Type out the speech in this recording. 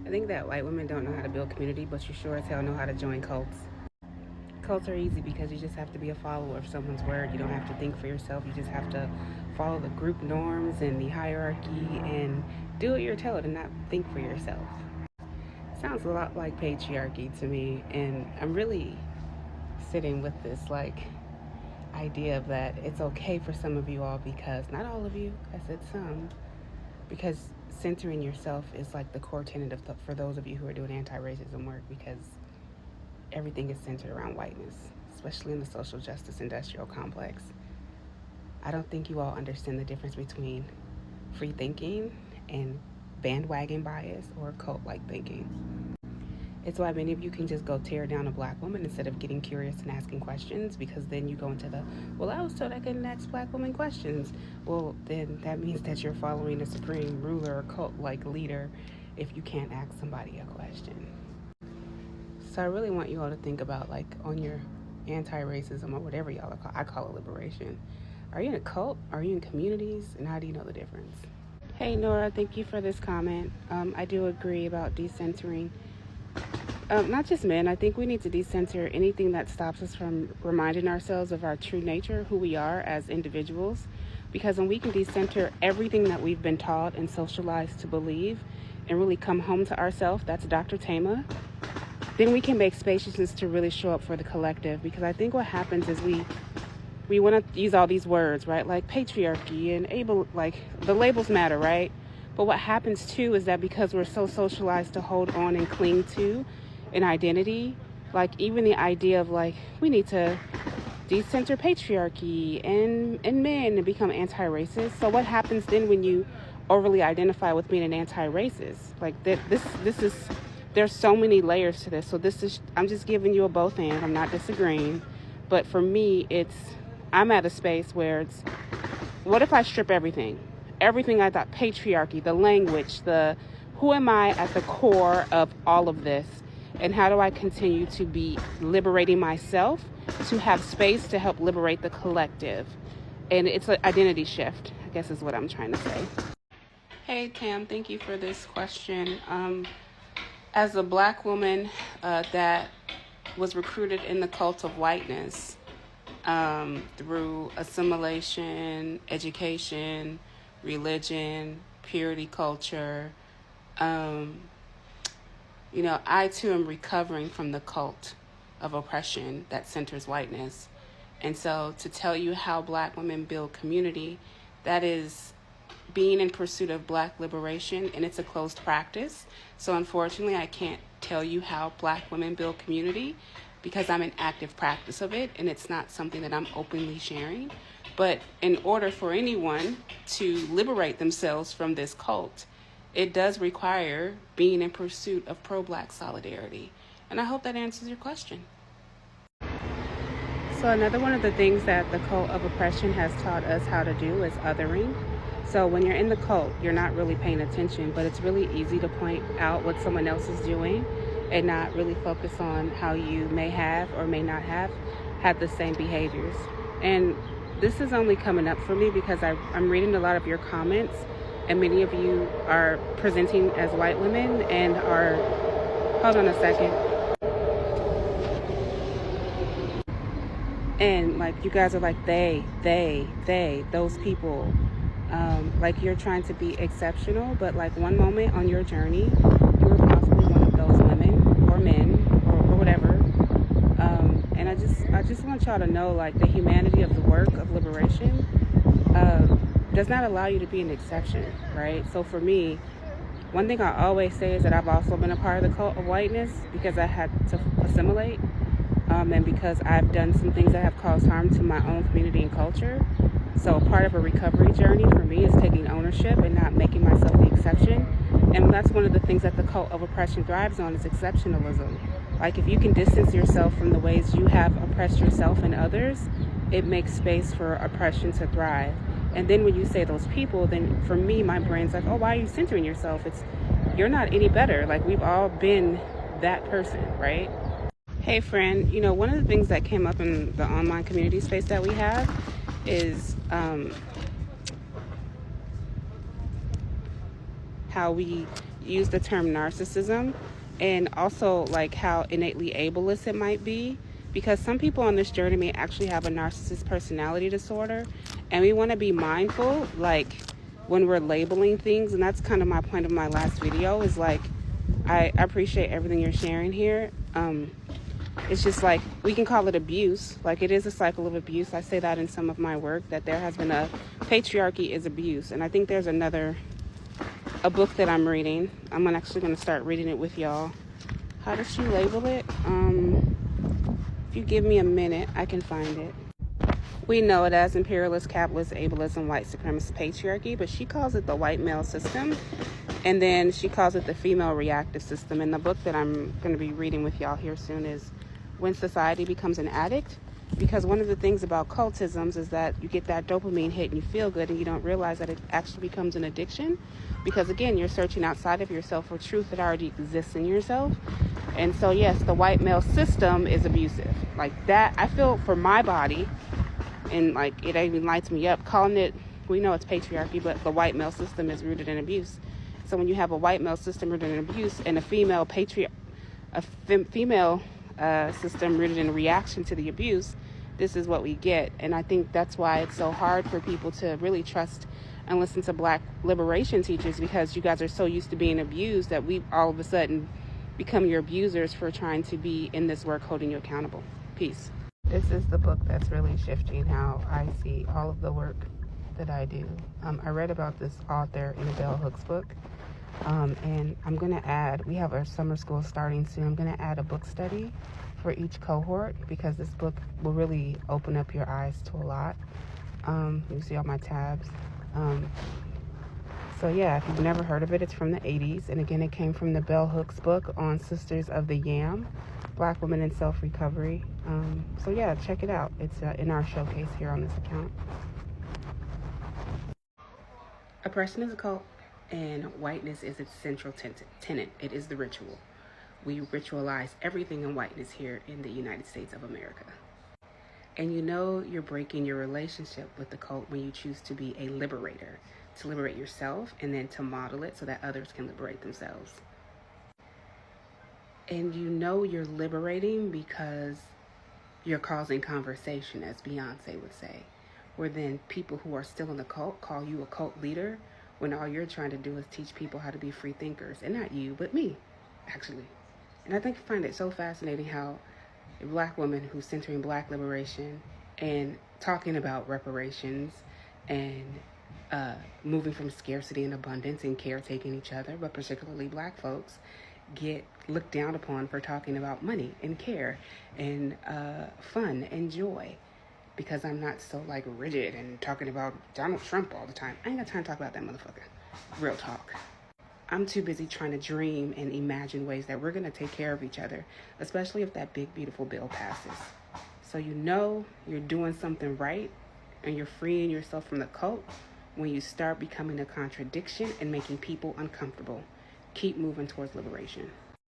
I think that white women don't know how to build community, but you sure as hell know how to join cults. Cults are easy because you just have to be a follower of someone's word. You don't have to think for yourself. You just have to follow the group norms and the hierarchy and do what you're told and not think for yourself. Sounds a lot like patriarchy to me, and I'm really sitting with this idea of that it's okay for some of you all, because not all of you, I said some, because centering yourself is like the core tenet for those of you who are doing anti-racism work, because everything is centered around whiteness, especially in the social justice industrial complex. I don't think you all understand the difference between free thinking and bandwagon bias or cult like thinking. It's why many of you can just go tear down a black woman instead of getting curious and asking questions, because then you go into the, well, I was told I couldn't ask black women questions. Well, then that means that you're following a supreme ruler or cult like leader if you can't ask somebody a question. So I really want you all to think about, like, on your anti-racism or whatever y'all I call it liberation. Are you in a cult? Are you in communities? And how do you know the difference? Hey Nora, thank you for this comment. I do agree about decentering. Not just men. I think we need to decenter anything that stops us from reminding ourselves of our true nature, who we are as individuals. Because when we can decenter everything that we've been taught and socialized to believe and really come home to ourselves, that's Dr. Tama, then we can make spaciousness to really show up for the collective. Because I think what happens is we want to use all these words, right? Like patriarchy and able, like the labels matter, right? But what happens too is that because we're so socialized to hold on and cling to an identity, like even the idea of like, we need to decenter patriarchy and men and become anti-racist. So what happens then when you overly identify with being an anti-racist? Like this is, there's so many layers to this. So this is, I'm just giving you a both end. I'm not disagreeing. But for me, I'm at a space where it's, what if I strip everything? Everything I thought, patriarchy, the language, who am I at the core of all of this? And how do I continue to be liberating myself to have space to help liberate the collective? And it's an identity shift, I guess is what I'm trying to say. Hey, Tam, thank you for this question. As a black woman that was recruited in the cult of whiteness through assimilation, education, religion, purity culture, I too am recovering from the cult of oppression that centers whiteness. And so to tell you how black women build community, that is being in pursuit of black liberation, and it's a closed practice. So unfortunately, I can't tell you how black women build community because I'm in active practice of it, and it's not something that I'm openly sharing. But in order for anyone to liberate themselves from this cult, it does require being in pursuit of pro-black solidarity. And I hope that answers your question. So another one of the things that the cult of oppression has taught us how to do is othering. So when you're in the cult, you're not really paying attention, but it's really easy to point out what someone else is doing and not really focus on how you may have or may not have had the same behaviors. And this is only coming up for me because I'm reading a lot of your comments, and many of you are presenting as white women and are, hold on a second. And like you guys are like they, those people. Like you're trying to be exceptional, but like one moment on your journey, you were possibly one of those women or men or whatever. And I just want y'all to know, like, the humanity of the work of liberation does not allow you to be an exception, right? So for me, one thing I always say is that I've also been a part of the cult of whiteness because I had to assimilate, and because I've done some things that have caused harm to my own community and culture. So part of a recovery journey for me is taking ownership and not making myself the exception. And that's one of the things that the cult of oppression thrives on, is exceptionalism. Like, if you can distance yourself from the ways you have oppressed yourself and others, it makes space for oppression to thrive. And then when you say those people, then for me, my brain's like, oh, why are you centering yourself? You're not any better. Like, we've all been that person, right? Hey friend, one of the things that came up in the online community space that we have is how we use the term narcissism and also like how innately ableist it might be, because some people on this journey may actually have a narcissist personality disorder, and we want to be mindful like when we're labeling things. And that's kind of my point of my last video, is like I appreciate everything you're sharing here. It's just like we can call it abuse. Like it is a cycle of abuse. I say that in some of my work, that there has been a patriarchy is abuse. And I think there's a book that I'm reading. I'm actually going to start reading it with y'all. How does she label it? If you give me a minute, I can find it. We know it as imperialist, capitalist, ableism, white supremacist patriarchy, but she calls it the white male system. And then she calls it the female reactive system. And the book that I'm going to be reading with y'all here soon is When Society Becomes an Addict. Because one of the things about cultisms is that you get that dopamine hit and you feel good, and you don't realize that it actually becomes an addiction. Because again, you're searching outside of yourself for truth that already exists in yourself. And so yes, the white male system is abusive. Like that, I feel for my body, and like it even lights me up calling it, we know it's patriarchy, but the white male system is rooted in abuse. So when you have a white male system rooted in abuse and a female female system rooted in reaction to the abuse, this is what we get. And I think that's why it's so hard for people to really trust and listen to Black liberation teachers, because you guys are so used to being abused that we all of a sudden become your abusers for trying to be in this work holding you accountable. Peace. This is the book that's really shifting how I see all of the work that I do. I read about this author in a Bell Hooks book. And I'm going to add, we have our summer school starting soon. I'm going to add a book study for each cohort, because this book will really open up your eyes to a lot. You see all my tabs. So yeah, if you've never heard of it, it's from the 80s. And again, it came from the Bell Hooks book on Sisters of the Yam, Black Women in Self-Recovery. So yeah, check it out. It's in our showcase here on this account. Oppression is a cult, and whiteness is its central tenet. It is the ritual. We ritualize everything in whiteness here in the United States of America. And you know you're breaking your relationship with the cult when you choose to be a liberator, to liberate yourself and then to model it so that others can liberate themselves. And you know you're liberating because you're causing conversation, as Beyonce would say, where then people who are still in the cult call you a cult leader, when all you're trying to do is teach people how to be free thinkers. And not you, but me, actually. And I find it so fascinating how a Black woman who's centering Black liberation and talking about reparations and moving from scarcity and abundance and caretaking each other, but particularly Black folks, get looked down upon for talking about money and care and fun and joy. Because I'm not so like rigid and talking about Donald Trump all the time. I ain't got time to talk about that motherfucker. Real talk. I'm too busy trying to dream and imagine ways that we're going to take care of each other, especially if that big, beautiful bill passes. So you know you're doing something right and you're freeing yourself from the cult when you start becoming a contradiction and making people uncomfortable. Keep moving towards liberation.